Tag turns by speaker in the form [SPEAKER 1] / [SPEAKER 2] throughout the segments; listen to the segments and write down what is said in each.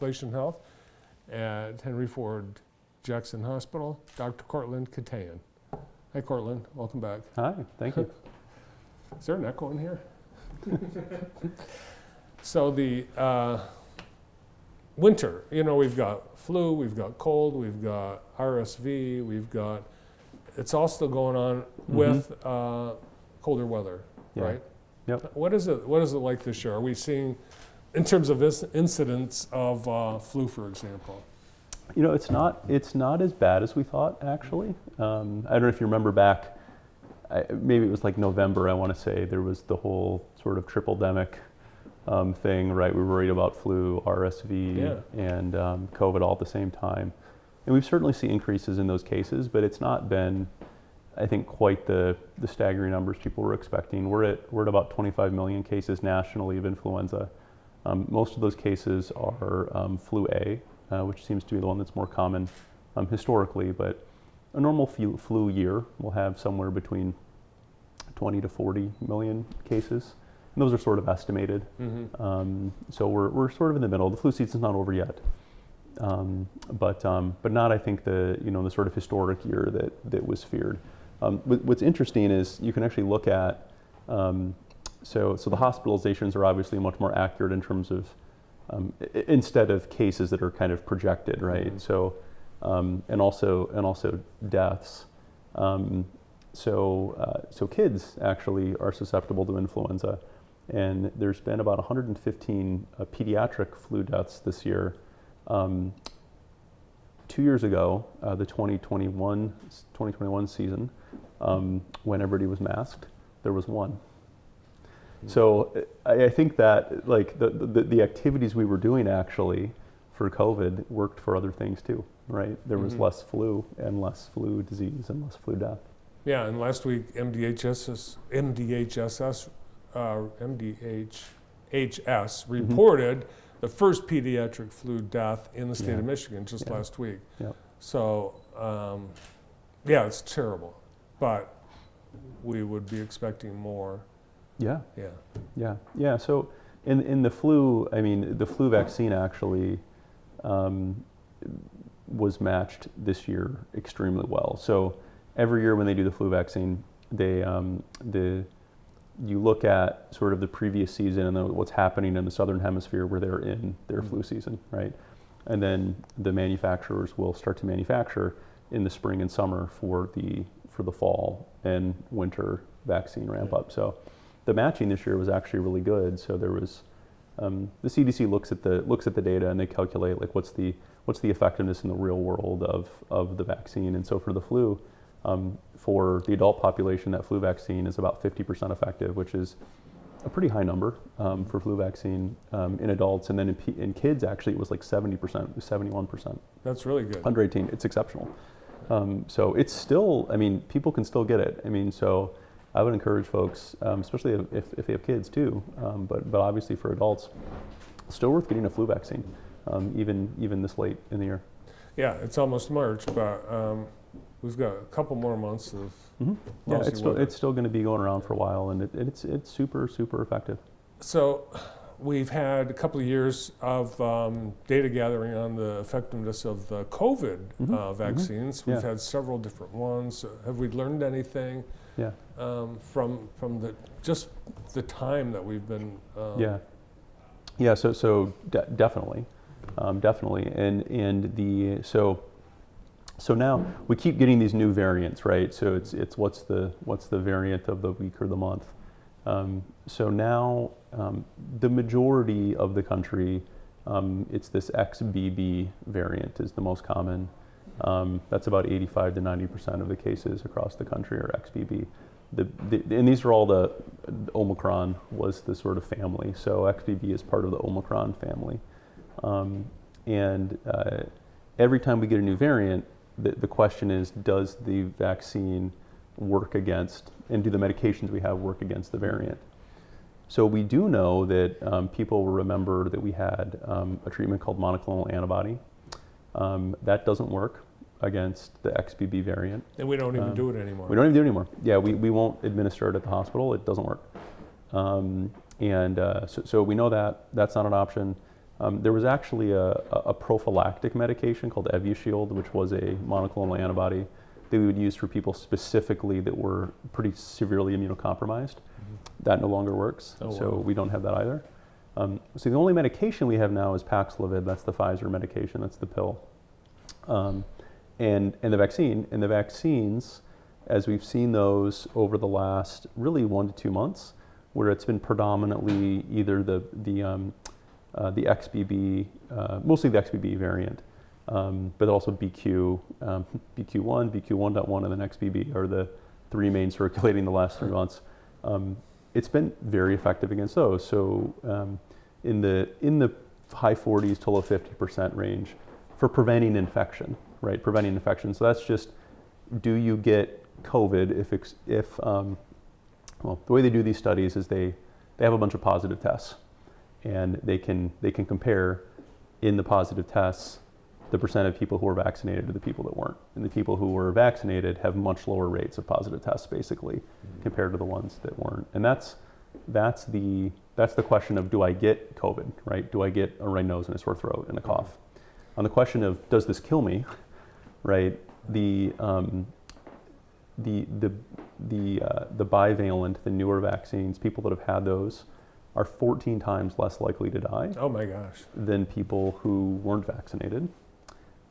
[SPEAKER 1] Population Health at Henry Ford Jackson Hospital, Dr. Courtland Keteyian. Hi, Courtland. Welcome back.
[SPEAKER 2] Hi, thank you.
[SPEAKER 1] Is there an echo in here? So the winter, we've got flu, we've got cold, we've got RSV, it's all still going on with colder weather, right?
[SPEAKER 2] Yep.
[SPEAKER 1] What is it like this year? Are we seeing, in terms of incidents of flu, for example?
[SPEAKER 2] It's not as bad as we thought, actually. I don't know if you remember back, maybe it was like November, I want to say, there was the whole sort of triple-demic thing, right? We were worried about flu, RSV, and COVID all at the same time. And we've certainly seen increases in those cases, but it's not been, I think, quite the staggering numbers people were expecting. We're at about 25 million cases nationally of influenza. Most of those cases are flu A, which seems to be the one that's more common historically, but a normal flu year will have somewhere between 20 to 40 million cases. And those are sort of estimated. So we're sort of in the middle. The flu season's not over yet. But not, I think, the sort of historic year that was feared. What's interesting is you can actually look at, so the hospitalizations are obviously much more accurate in terms of, instead of cases that are kind of projected, right? So, and also deaths. So kids actually are susceptible to influenza, and there's been about 115 pediatric flu deaths this year. 2 years ago, the 2021 season, when everybody was masked, there was one. So I think that like the activities we were doing actually for COVID worked for other things too, right? There was less flu and less flu disease and less flu death.
[SPEAKER 1] Yeah, and last week MDHS reported the first pediatric flu death in the state of Michigan just last week.
[SPEAKER 2] Yep.
[SPEAKER 1] So, it's terrible, but we would be expecting more.
[SPEAKER 2] Yeah. So in the flu, I mean, the flu vaccine actually was matched this year extremely well. So every year when they do the flu vaccine, you look at sort of the previous season and what's happening in the southern hemisphere where they're in their flu season, right? And then the manufacturers will start to manufacture in the spring and summer for the fall and winter vaccine ramp up. So the matching this year was actually really good. So there was the CDC looks at the data and they calculate like what's the effectiveness in the real world of the vaccine. And so for the flu, for the adult population, that flu vaccine is about 50% effective, which is a pretty high number for flu vaccine in adults. And then in kids, actually, it was like 70%, 71%.
[SPEAKER 1] That's really good.
[SPEAKER 2] Under 18, it's exceptional. So it's still, I mean, people can still get it. I mean, so I would encourage folks, especially if they have kids too, but obviously for adults, still worth getting a flu vaccine, even this late in the year.
[SPEAKER 1] Yeah, it's almost March, but we've got a couple more months of
[SPEAKER 2] it's still going to be going around for a while, and it's super, super effective.
[SPEAKER 1] So we've had a couple of years of data gathering on the effectiveness of the COVID vaccines. We've had several different ones. Have we learned anything from the time that we've been?
[SPEAKER 2] So definitely, and so now we keep getting these new variants, right? So it's what's the variant of the week or the month. So now the majority of the country, it's this XBB variant is the most common. That's about 85 to 90% of the cases across the country are XBB. And these are all the Omicron was the sort of family. So XBB is part of the Omicron family. And every time we get a new variant, the question is, does the vaccine work against, and do the medications we have work against the variant? So we do know that people will remember that we had a treatment called monoclonal antibody. That doesn't work against the XBB variant.
[SPEAKER 1] And we don't even do it anymore.
[SPEAKER 2] We don't even do it anymore. Yeah, we won't administer it at the hospital. It doesn't work. So we know that that's not an option. There was actually a prophylactic medication called Evusheld, which was a monoclonal antibody that we would use for people specifically that were pretty severely immunocompromised. That no longer works, so we don't have that either. So the only medication we have now is Paxlovid. That's the Pfizer medication. That's the pill. And the vaccine. And the vaccines, as we've seen those over the last really 1 to 2 months, where it's been predominantly either the XBB, mostly the XBB variant, but also BQ, BQ1, BQ1.1, and then XBB are the three main circulating the last 3 months. It's been very effective against those. So in the high 40s to low 50% range for preventing infection, right? Preventing infection. So that's just, do you get COVID well, the way they do these studies is they have a bunch of positive tests, and they can compare in the positive tests the percent of people who were vaccinated to the people that weren't. And the people who were vaccinated have much lower rates of positive tests, basically, compared to the ones that weren't. And that's the question of, do I get COVID, right? Do I get a runny nose and a sore throat and a cough? On the question of, does this kill me, right? The bivalent, the newer vaccines, people that have had those are 14 times less likely to die.
[SPEAKER 1] Oh my gosh.
[SPEAKER 2] Than people who weren't vaccinated.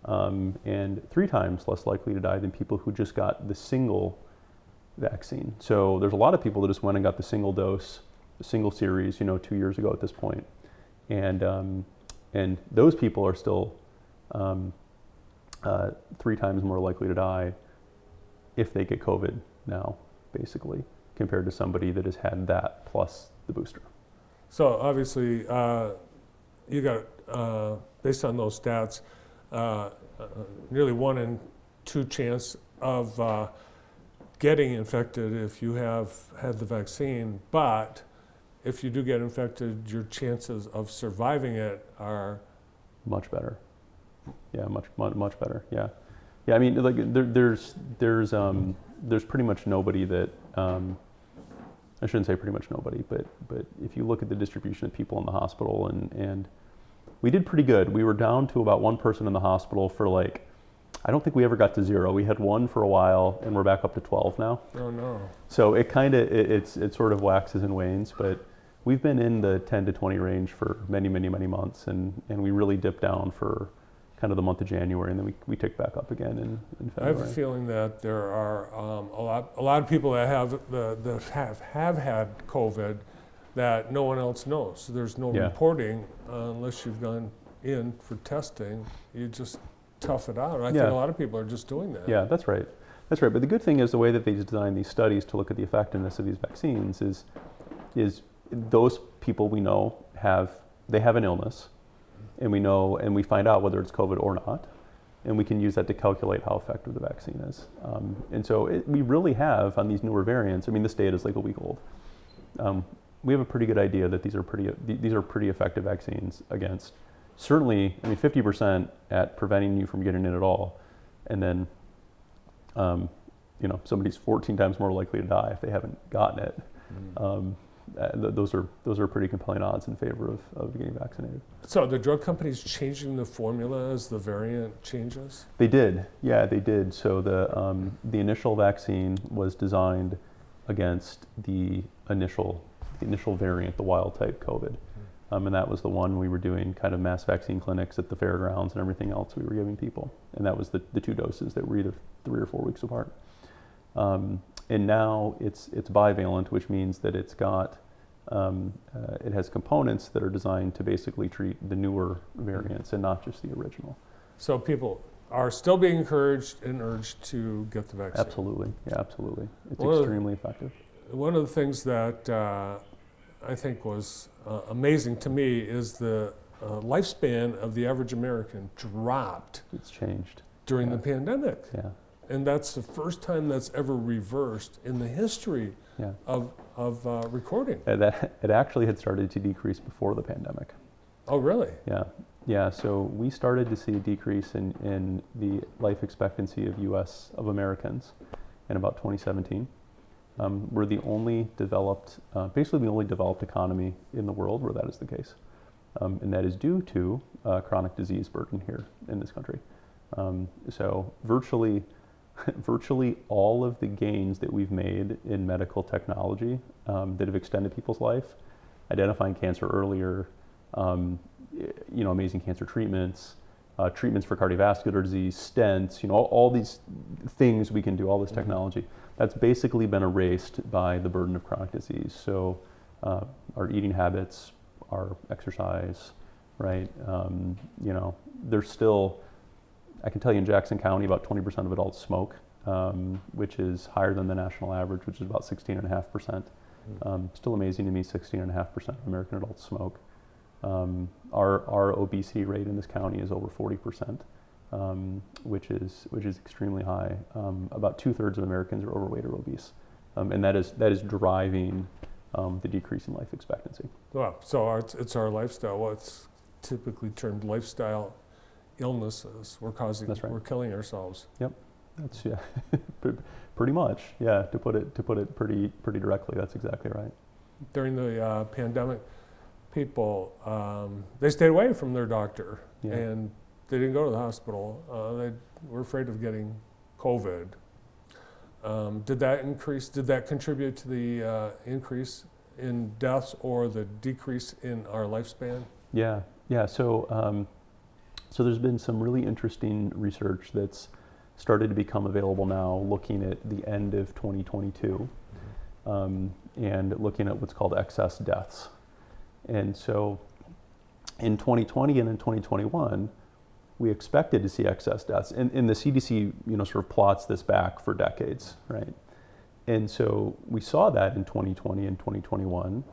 [SPEAKER 2] And 3 times less likely to die than people who just got the single vaccine. So there's a lot of people that just went and got the single dose, the single series, 2 years ago at this point. And those people are still 3 times more likely to die if they get COVID now, basically, compared to somebody that has had that plus the booster.
[SPEAKER 1] So obviously, you got, based on those stats, nearly 1 in 2 chance of getting infected if you have had the vaccine, but if you do get infected, your chances of surviving it are much better.
[SPEAKER 2] Yeah, much better. Yeah. Yeah, I mean, like there's pretty much nobody that I shouldn't say pretty much nobody, but if you look at the distribution of people in the hospital, and we did pretty good. We were down to about 1 person in the hospital for I don't think we ever got to 0. We had 1 for a while, and we're back up to 12 now.
[SPEAKER 1] Oh no!
[SPEAKER 2] So it sort of waxes and wanes, but we've been in the 10 to 20 range for many months, and we really dipped down for kind of the month of January, and then we ticked back up again in February.
[SPEAKER 1] I have a feeling that there are a lot of people that have had COVID that no one else knows. So there's no reporting unless you've gone in for testing. You just tough it out. I think a lot of people are just doing that.
[SPEAKER 2] Yeah, that's right. That's right. But the good thing is the way that they design these studies to look at the effectiveness of these vaccines is those people we know have an illness. And we find out whether it's COVID or not, and we can use that to calculate how effective the vaccine is. And so we really have, on these newer variants, I mean, this data is like a week old. We have a pretty good idea that these are pretty effective vaccines against, certainly, 50% at preventing you from getting it at all, and then, somebody's 14 times more likely to die if they haven't gotten it. Those are pretty compelling odds in favor of getting vaccinated.
[SPEAKER 1] So the drug companies changing the formula as the variant changes?
[SPEAKER 2] They did, yeah, they did. So the initial vaccine was designed against the initial variant, the wild type COVID, and that was the one we were doing kind of mass vaccine clinics at the fairgrounds and everything else we were giving people, and that was the 2 doses that were either 3 or 4 weeks apart. And now it's bivalent, which means that it's got it has components that are designed to basically treat the newer variants and not just the original.
[SPEAKER 1] So people are still being encouraged and urged to get the vaccine.
[SPEAKER 2] Absolutely, yeah, absolutely. It's extremely effective.
[SPEAKER 1] One of the things that I think was amazing to me is the lifespan of the average American dropped.
[SPEAKER 2] It's changed
[SPEAKER 1] during the pandemic.
[SPEAKER 2] Yeah.
[SPEAKER 1] And that's the first time that's ever reversed in the history of recording.
[SPEAKER 2] It actually had started to decrease before the pandemic.
[SPEAKER 1] Oh, really?
[SPEAKER 2] Yeah. Yeah, so we started to see a decrease in the life expectancy of Americans in about 2017. We're the only developed, basically the only developed economy in the world where that is the case. and that is due to chronic disease burden here in this country. So virtually all of the gains that we've made in medical technology that have extended people's life, identifying cancer earlier, amazing cancer treatments, treatments for cardiovascular disease, stents, all these things we can do, all this technology, that's basically been erased by the burden of chronic disease. So our eating habits, our exercise, right? There's still, I can tell you in Jackson County, about 20% of adults smoke, which is higher than the national average, which is about 16.5%. Still amazing to me, 16.5% of American adults smoke. Our obesity rate in this county is over 40%, which is extremely high. About 2/3 of Americans are overweight or obese, and that is driving the decrease in life expectancy.
[SPEAKER 1] Wow. So it's our lifestyle. What's typically termed lifestyle illnesses.
[SPEAKER 2] That's right.
[SPEAKER 1] We're killing ourselves.
[SPEAKER 2] Yep. That's pretty much. Yeah. To put it pretty directly, that's exactly right.
[SPEAKER 1] During the pandemic, people they stayed away from their doctor, and they didn't go to the hospital. They were afraid of getting COVID. Did that contribute to the increase in deaths or the decrease in our lifespan?
[SPEAKER 2] Yeah. So there's been some really interesting research that's started to become available now, looking at the end of 2022, and looking at what's called excess deaths. And so in 2020 and in 2021, we expected to see excess deaths. And the CDC, sort of plots this back for decades, right? And so we saw that in 2020 and 2021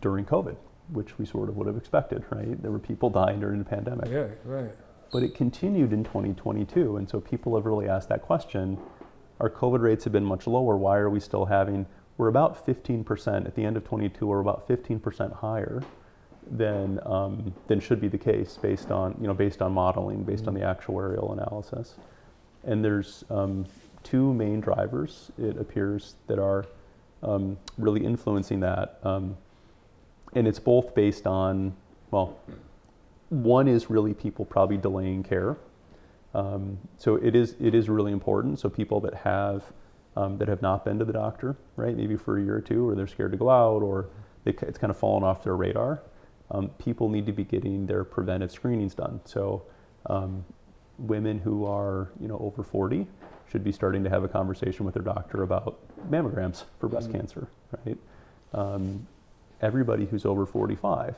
[SPEAKER 2] during COVID, which we sort of would have expected, right? There were people dying during the pandemic.
[SPEAKER 1] Yeah, right.
[SPEAKER 2] But it continued in 2022, and so people have really asked that question. Our COVID rates have been much lower. Why are we still we're about 15%, at the end of 22, we're about 15% higher than should be the case based on modeling, based on the actuarial analysis. And there's two main drivers, it appears, that are really influencing that. And it's both based on, one is really people probably delaying care. So it is really important. So people that have not been to the doctor, right, maybe for a year or two, or they're scared to go out, or it's kind of fallen off their radar. People need to be getting their preventive screenings done. So women who are over 40 should be starting to have a conversation with their doctor about mammograms for breast cancer, right? Everybody who's over 45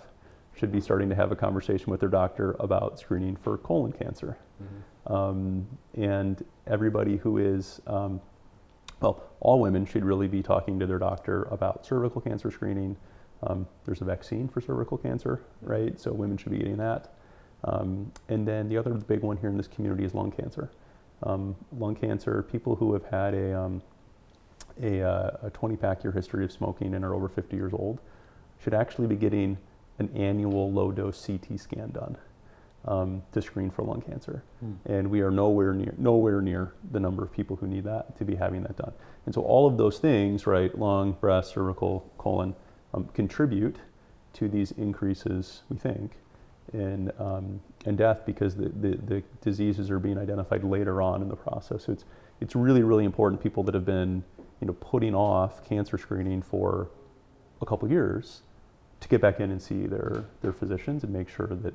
[SPEAKER 2] should be starting to have a conversation with their doctor about screening for colon cancer. And everybody who is, all women should really be talking to their doctor about cervical cancer screening. There's a vaccine for cervical cancer, right? So women should be getting that. And then the other big one here in this community is lung cancer. Lung cancer, people who have had a 20-pack year history of smoking and are over 50 years old should actually be getting an annual low-dose CT scan done to screen for lung cancer. And we are nowhere near the number of people who need that to be having that done. And so all of those things, right, lung, breast, cervical, colon, contribute to these increases, we think, in death, because the diseases are being identified later on in the process. So it's really, really important, people that have been putting off cancer screening for a couple of years, to get back in and see their physicians and make sure that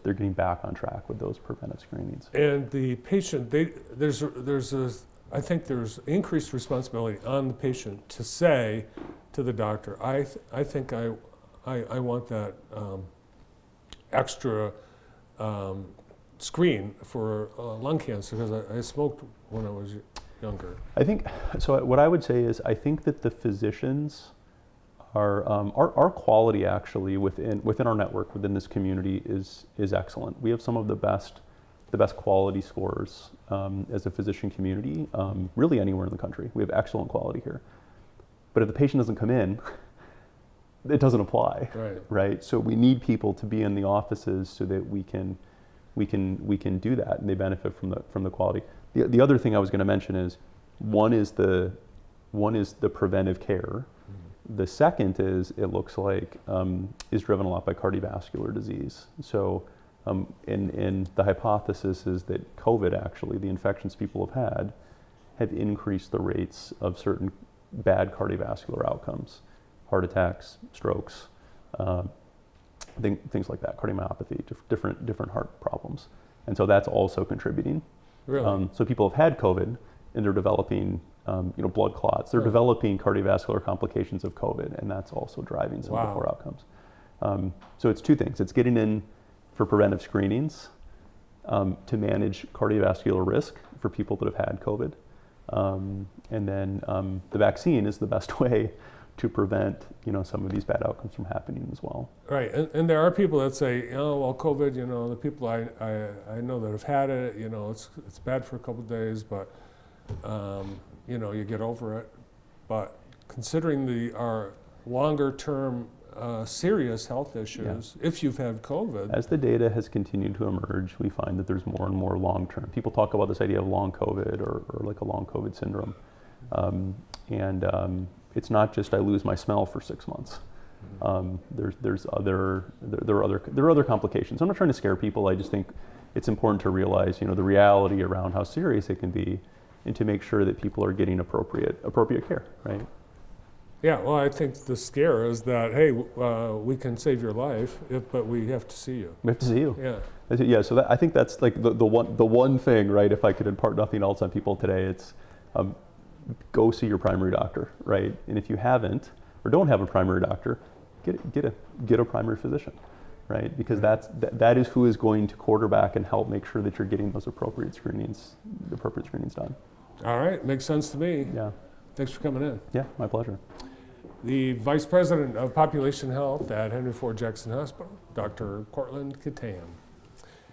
[SPEAKER 2] they're getting back on track with those preventive screenings.
[SPEAKER 1] And the patient, I think there's increased responsibility on the patient to say to the doctor, I think I want that extra screen for lung cancer because I smoked when I was younger. I think
[SPEAKER 2] so. What I would say is, I think that the physicians our quality actually within our network, within this community, is excellent. We have some of the best quality scores as a physician community, really anywhere in the country. We have excellent quality here. But if the patient doesn't come in, it doesn't apply, right? So we need people to be in the offices so that we can do that, and they benefit from the quality. The other thing I was going to mention is one is the preventive care, The second is it looks like is driven a lot by cardiovascular disease. So in the hypothesis is that COVID, actually, the infections people have increased the rates of certain bad cardiovascular outcomes, heart attacks, strokes, things like that, cardiomyopathy, different heart problems. And so that's also contributing.
[SPEAKER 1] Really?
[SPEAKER 2] So people have had COVID and they're developing blood clots. They're developing cardiovascular complications of COVID, and that's also driving some of the poor outcomes. So it's two things. It's getting in for preventive screenings to manage cardiovascular risk for people that have had COVID. And then the vaccine is the best way to prevent some of these bad outcomes from happening as well.
[SPEAKER 1] Right, and there are people that say, well, COVID, the people I know that have had it, it's bad for a couple of days, but you get over it. But considering our longer term serious health issues, if you've had COVID.
[SPEAKER 2] As the data has continued to emerge, we find that there's more and more long term. People talk about this idea of long COVID or like a long COVID syndrome. It's not just I lose my smell for 6 months. There are other complications. I'm not trying to scare people. I just think it's important to realize, the reality around how serious it can be, and to make sure that people are getting appropriate care, right?
[SPEAKER 1] Yeah, well, I think the scare is that, hey, we can save your life, but we have to see you.
[SPEAKER 2] We have to see you.
[SPEAKER 1] Yeah.
[SPEAKER 2] Yeah. So I think that's like the one thing, right? If I could impart nothing else on people today, it's go see your primary doctor, right? And if you haven't or don't have a primary doctor, get a primary physician, right? Because that is who is going to quarterback and help make sure that you're getting those appropriate screenings done.
[SPEAKER 1] All right, makes sense to me.
[SPEAKER 2] Yeah.
[SPEAKER 1] Thanks for coming in.
[SPEAKER 2] Yeah, my pleasure.
[SPEAKER 1] The Vice President of Population Health at Henry Ford Jackson Hospital, Dr. Courtland Keteyian.